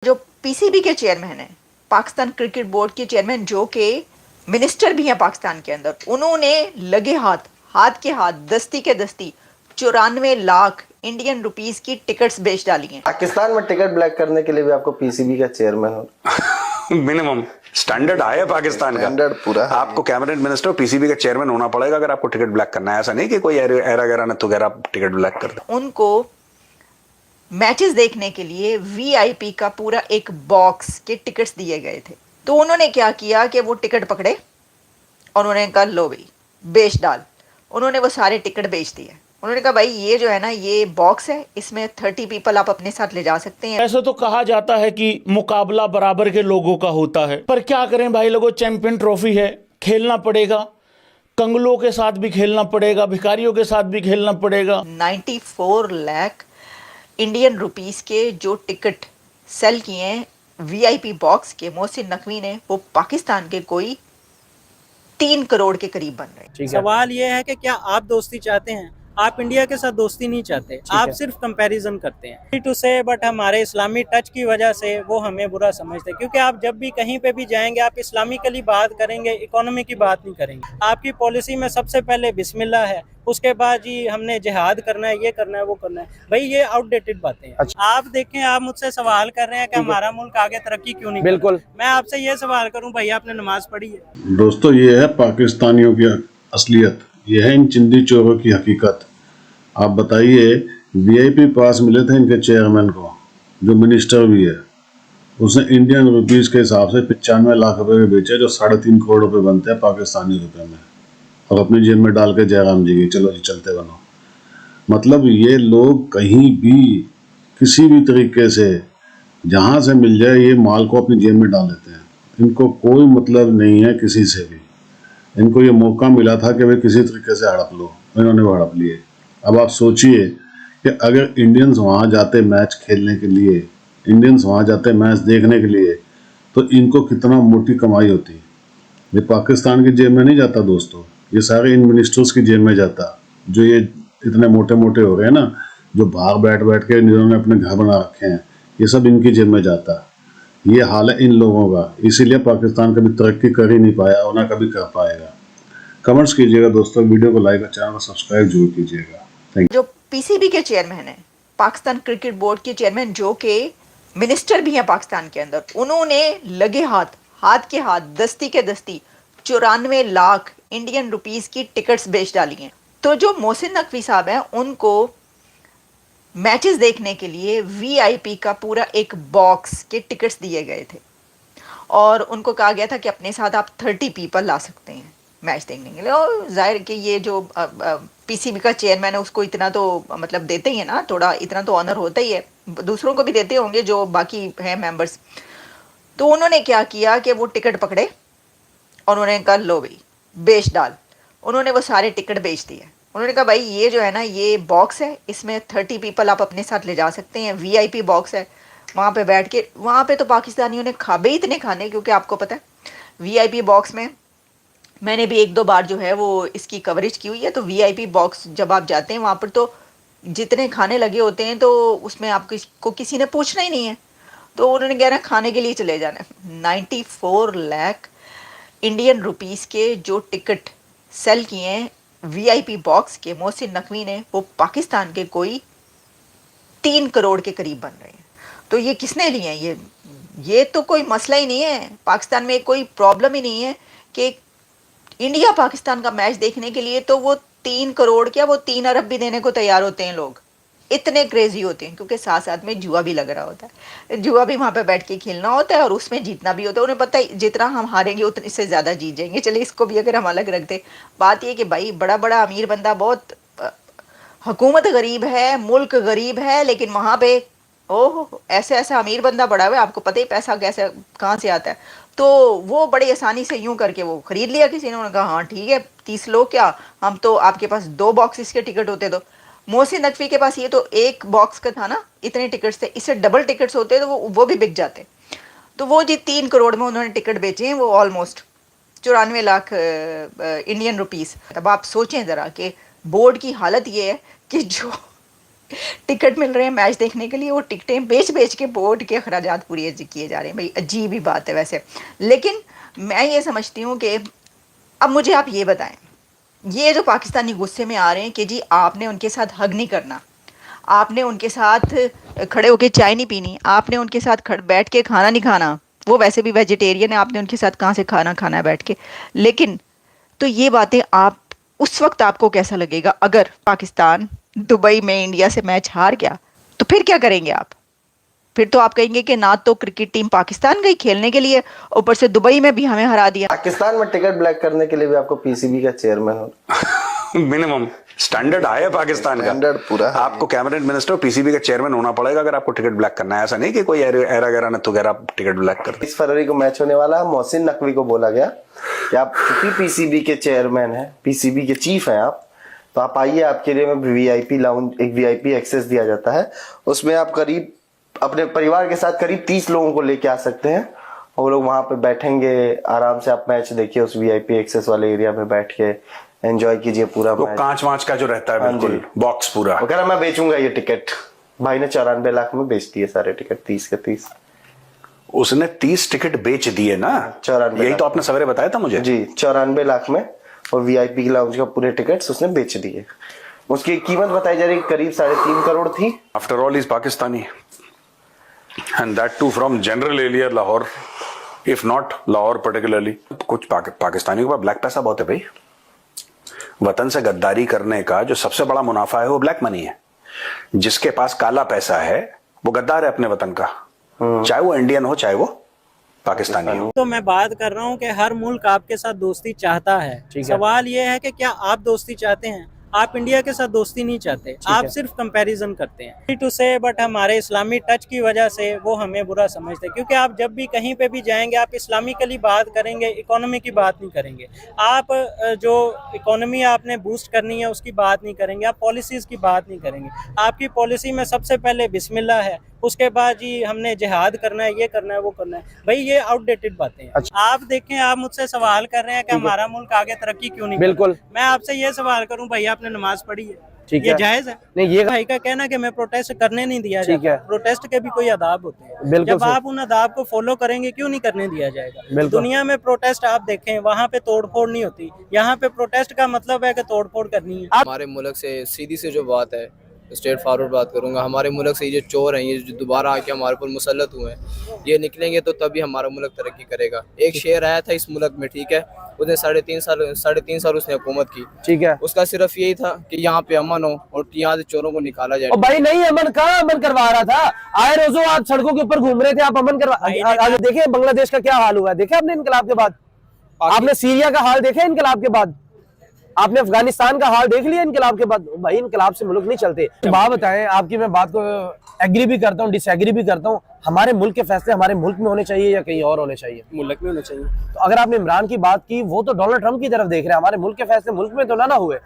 जो पीसीबी के चेयरमैन हैं, पाकिस्तान क्रिकेट बोर्ड के चेयरमैन, जो कि मिनिस्टर भी हैं पाकिस्तान के अंदर, उन्होंने लगे हाथ, हाथ के हाथ, दस्ती के दस्ती 94 लाख इंडियन रुपीस की टिकट्स बेच डाली हैं। पाकिस्तान में टिकट ब्लैक करने के लिए भी आपको पीसीबी का चेयरमैन हो मिनिमम स्टैंडर्ड है पाकिस्तान का। स्टैंडर्ड पूरा है। आपको कैबिनेट मिनिस्टर पीसीबी का चेयरमैन होना पड़ेगा अगर आपको टिकट ब्लैक करना है। ऐसा नहीं कि कोई एरा गैरा न तो आप टिकट ब्लैक कर दे। उनको मैचेस देखने के लिए वीआईपी का पूरा एक बॉक्स के टिकट्स दिए गए थे। तो उन्होंने क्या किया कि वो टिकट पकड़े और उन्होंने कहा लो भाई बेच डाल। उन्होंने वो सारे टिकट बेच दिए। उन्होंने कहा भाई ये जो है ना, ये बॉक्स है, इसमें 30 पीपल आप अपने साथ ले जा सकते हैं। ऐसे तो कहा जाता है कि मुकाबला बराबर के लोगों का होता है, पर क्या करें भाई लोगों, चैंपियन ट्रॉफी है, खेलना पड़ेगा। कंगलों के साथ भी खेलना पड़ेगा, भिखारियों के साथ भी खेलना पड़ेगा। 94 लाख इंडियन रुपीस के जो टिकट सेल किए हैं वीआईपी बॉक्स के मोहसिन नकवी ने, वो पाकिस्तान के कोई 3 करोड़ के करीब बन रहे हैं। सवाल ये है कि क्या आप दोस्ती चाहते हैं? आप इंडिया के साथ दोस्ती नहीं चाहते, आप सिर्फ कंपैरिजन करते हैं टू से, बट हमारे इस्लामी टच की वजह से वो हमें बुरा समझते हैं। क्योंकि आप जब भी कहीं पे भी जाएंगे आप इस्लामिकली बात करेंगे, इकोनॉमी की बात नहीं करेंगे। आपकी पॉलिसी में सबसे पहले बिस्मिल्लाह है, उसके बाद जी हमने जिहाद करना है, ये करना है, वो करना है। भाई ये आउटडेटेड बातें हैं। आप देखें, आप मुझसे सवाल कर रहे हैं कि हमारा मुल्क आगे तरक्की क्यों नहीं कर रहा। मैं आपसे ये सवाल करूं, भैया आपने नमाज पढ़ी है? दोस्तों, ये है पाकिस्तानियों की असलियत, ये है इन चिंदी चोरों की हकीकत। आप बताइए, वीआईपी पास मिले थे इनके चेयरमैन को, जो मिनिस्टर भी है, उसने इंडियन रुपीस के हिसाब से 95 लाख रुपए के बेचे, जो 3.5 करोड़ रुपए बनते हैं पाकिस्तानी रुपए में, और अपनी जेब में डाल के जयराम जी की चलो जी चलते बनो। मतलब ये लोग कहीं भी किसी भी तरीके से जहां से मिल जाए ये माल को अपनी जेब में डाल लेते हैं। इनको कोई मतलब नहीं है किसी से भी। इनको ये मौका मिला था कि वे किसी तरीके से हड़प लो, इन्होंने वो हड़प लिए। अब आप सोचिए कि अगर इंडियंस वहां जाते मैच खेलने के लिए, इंडियंस वहां जाते मैच देखने के लिए, तो इनको कितना मोटी कमाई होती। ये पाकिस्तान की जेब में नहीं जाता दोस्तों, ये सारे इन मिनिस्टर्स की जेब में जाता, जो ये इतने मोटे मोटे हो गए हैं ना, जो बाहर बैठ बैठ के इन्होंने अपने घर बना रखे हैं, ये सब इनकी जेब में जाता। ये हाल है इन लोगों का, इसीलिए पाकिस्तान कभी तरक्की कर ही नहीं पाया और ना कभी कर पाएगा। कमेंट्स कीजिएगा दोस्तों, वीडियो को लाइक और चैनल को सब्सक्राइब जरूर कीजिएगा। थैंक जो पीसीबी के चेयरमैन हैं, पाकिस्तान क्रिकेट बोर्ड के चेयरमैन, जो कि मिनिस्टर भी हैं पाकिस्तान के अंदर, उन्होंने लगे हाथ, हाथ के हाथ, दस्ती के दस्ती 94 लाख इंडियन रुपीस की टिकट्स बेच डाली हैं। तो जो मोहसिन नकवी साहब हैं, उनको मैचेस देखने के लिए वीआईपी का पूरा एक बॉक्स के टिकट्स दिए गए थे और उनको कहा गया था कि अपने साथ आप 30 पीपल ला सकते हैं मैच देखने के लिए। और जाहिर कि ये जो पीसीबी का चेयरमैन है उसको इतना तो मतलब देते ही है ना, थोड़ा इतना तो ऑनर होता ही है, दूसरों को भी देते होंगे जो बाकी हैं मेंबर्स। तो उन्होंने क्या किया कि वो टिकट पकड़े और उन्होंने कहा लो भाई बेच डाल। उन्होंने वो सारे टिकट बेच दिए। उन्होंने कहा भाई ये जो है ना, ये बॉक्स है, इसमें 30 पीपल आप अपने साथ ले जा सकते हैं, वीआईपी बॉक्स है। वहाँ पे बैठ के, वहाँ पे तो पाकिस्तानियों ने खाबे इतने खाने, क्योंकि आपको पता है वीआईपी बॉक्स में मैंने भी 1-2 बार जो है वो इसकी कवरेज की हुई है। तो वीआईपी बॉक्स जब आप जाते हैं वहाँ पर तो जितने खाने लगे होते हैं तो उसमें आपको किसी ने पूछना ही नहीं है। तो उन्होंने कहा ना खाने के लिए चले जाना। 94 लाख इंडियन रुपीस के जो टिकट सेल किए हैं वीआईपी बॉक्स के मोहसिन नकवी ने, वो पाकिस्तान के कोई 3 करोड़ के करीब बन रहे हैं। तो ये किसने लिए हैं? ये तो कोई मसला ही नहीं है, पाकिस्तान में कोई प्रॉब्लम ही नहीं है कि इंडिया पाकिस्तान का मैच देखने के लिए तो वो 3 करोड़ क्या, वो 3 अरब भी देने को तैयार होते हैं लोग, इतने क्रेजी होते हैं। क्योंकि साथ साथ में जुआ भी लग रहा होता है, जुआ भी वहाँ पे बैठ के खेलना होता है और उसमें जीतना भी होता है। उन्हें पता है जितना हम हारेंगे उतने से ज़्यादा जीत जाएंगे। चलिए इसको भी अगर हम अलग रख दें, बात ये कि भाई बड़ा बड़ा अमीर बंदा, बहुत हुकूमत गरीब है, मुल्क गरीब है, लेकिन वहाँ पे ओह ऐसे ऐसा अमीर बंदा बड़ा हुआ है, आपको पता ही पैसा कैसे कहाँ से आता है। तो वो बड़ी आसानी से यूं करके वो खरीद लिया किसी ने। उन्होंने कहा हाँ ठीक है 30 लोग क्या, हम तो आपके पास 2 बॉक्सेस के टिकट होते। तो मोहसिन नकवी के पास ये तो एक बॉक्स का था ना, इतने टिकट्स थे, इससे डबल टिकट्स होते तो वो भी बिक जाते। तो वो जी 3 करोड़ में उन्होंने टिकट बेचे हैं, वो ऑलमोस्ट 94 लाख इंडियन रुपीस। अब आप सोचें ज़रा कि बोर्ड की हालत ये है कि जो टिकट मिल रहे हैं मैच देखने के लिए, वो टिकटें बेच बेच के बोर्ड के अखराजात पूरे किए जा रहे हैं। भाई अजीब ही बात है वैसे। लेकिन मैं ये समझती हूँ कि अब मुझे आप ये बताएं, ये जो पाकिस्तानी गुस्से में आ रहे हैं कि जी आपने उनके साथ हग नहीं करना, आपने उनके साथ खड़े होके चाय नहीं पीनी, आपने उनके साथ बैठ के खाना नहीं खाना, वो वैसे भी वेजिटेरियन है, आपने उनके साथ कहाँ से खाना खाना है बैठ के। लेकिन तो ये बातें आप उस वक्त आपको कैसा लगेगा अगर पाकिस्तान दुबई में इंडिया से मैच हार गया, तो फिर क्या करेंगे आप? फिर तो आप कहेंगे कि ना तो क्रिकेट टीम पाकिस्तान गई खेलने के लिए, ऊपर से दुबई में भी हमें हरा दिया। पाकिस्तान में टिकट ब्लैक करने के लिए भी आपको पीसीबी का चेयरमैन होना मिनिमम स्टैंडर्ड है पाकिस्तान का। स्टैंडर्ड पूरा है। आपको कैबिनेट मिनिस्टर पीसीबी का चेयरमैन होना पड़ेगा अगर आपको टिकट ब्लैक करना है। ऐसा नहीं कि कोई एरा गैरा न तो आप टिकट ब्लैक कर। 20 फरवरी को मैच होने वाला है। मोहसिन नकवी को बोला गया कि आप क्योंकि पीसीबी के चेयरमैन हैं, पीसीबी के चीफ हैं आप, तो आप आइए, आपके लिए मैं वीआईपी लाउंज, एक वीआईपी एक्सेस दिया जाता है, उसमें आप करीब अपने परिवार के साथ करीब 30 लोगों को लेके आ सकते हैं और वो लोग वहां पे बैठेंगे, आराम से आप मैच देखिए उस वीआईपी एक्सेस वाले एरिया में बैठ के एंजॉय कीजिए पूरा वो मैच। कांच वांच का जो रहता है बिल्कुल बॉक्स पूरा। वो कह रहा मैं बेचूंगा ये टिकट। भाई ने 94 लाख में बेच दिए सारे टिकट, 30 के 30। उसने 30 टिकट बेच दिए ना, 94 यही तो आपने सवेरे बताया था मुझे जी। 94 लाख में और वीआईपी लाउंज का पूरे टिकट्स उसने बेच दिए। उसकी कीमत बताई जा रही करीब 3.5 करोड़ थी। After all is Pakistani and that too from general area Lahore, if not Lahore particularly. कुछ पाकिस्तानियों के पास ब्लैक पैसा बहुत है भाई। वतन से गद्दारी करने का जो सबसे बड़ा मुनाफा है वो ब्लैक मनी है। जिसके पास काला पैसा है वो गद्दार है अपने वतन का, चाहे वो इंडियन हो चाहे वो पाकिस्तानी हो। तो मैं बात कर रहा हूँ कि हर मुल्क आपके साथ दोस्ती चाहता है। सवाल ये है कि क्या आप दोस्ती चाहते हैं? आप इंडिया के साथ दोस्ती नहीं चाहते, आप सिर्फ कंपैरिजन करते हैं टू से, बट हमारे इस्लामी टच की वजह से वो हमें बुरा समझते हैं। क्योंकि आप जब भी कहीं पे भी जाएंगे आप इस्लामिकली बात करेंगे, इकोनॉमी की बात नहीं करेंगे। आप जो इकोनॉमी आपने बूस्ट करनी है उसकी बात नहीं करेंगे, आप पॉलिसीज़ की बात नहीं करेंगे। आपकी पॉलिसी में सबसे पहले बिस्मिल्लाह है, उसके बाद जी हमने जिहाद करना है, ये करना है, वो करना है। भाई ये आउटडेटेड बातें हैं। आप देखें, आप मुझसे सवाल कर रहे हैं कि हमारा मुल्क आगे तरक्की क्यों नहीं? बिल्कुल। मैं आपसे ये सवाल करूं, भाई आपने नमाज पढ़ी है? ठीक ये है। जायज है? नहीं, ये भाई का कहना कि मैं प्रोटेस्ट करने नहीं दिया ठीक जाता। है। प्रोटेस्ट के भी कोई आदाब होते हैं। बिल्कुल जब सही। आप उन आदाब को फॉलो करेंगे क्यों नहीं करने दिया जाएगा? बिल्कुल। दुनिया में प्रोटेस्ट आप देखें, वहाँ पे तोड़फोड़ नहीं होती। यहाँ पे प्रोटेस्ट का मतलब है कि तोड़फोड़ करनी है। हमारे मुल्क से सीधी से जो बात है, स्ट्रेट फॉरवर्ड बात करूंगा, हमारे मुल्क से ये जो चोर हैं, ये जो दोबारा आके हमारे ऊपर मुसल्लत हुए हैं, ये निकलेंगे तो तभी हमारा मुल्क तरक्की करेगा। एक शेर आया था इस मुल्क में, ठीक है, उसने 3.5 साल उसने हुकूमत की, ठीक है। उसका सिर्फ यही था कि यहाँ पे अमन हो और यहाँ से चोरों को निकाला जाए। और भाई नहीं, अमन कहाँ अमन करवा रहा था? आए रोजो आप सड़कों के ऊपर घूम रहे थे, आप अमन करवा। देखिए बांग्लादेश का क्या हाल हुआ है, देखे आपने इनकलाब के बाद? आपने सीरिया का हाल देखा इनकलाब के बाद? आपने अफगानिस्तान का हाल देख लिया इनकलाब के बाद? भाई इनकलाब से मुल्क नहीं चलते। बात बताएं, आपकी मैं बात को एग्री भी करता हूँ, डिसएग्री भी करता हूँ। हमारे मुल्क के फैसले हमारे मुल्क में होने चाहिए या कहीं और होने चाहिए? मुल्क में होना चाहिए। तो अगर आपने इमरान की बात की, वो तो डोनाल्ड ट्रंप की तरफ देख रहे हैं। हमारे मुल्क के फैसले मुल्क में तो ना हुए।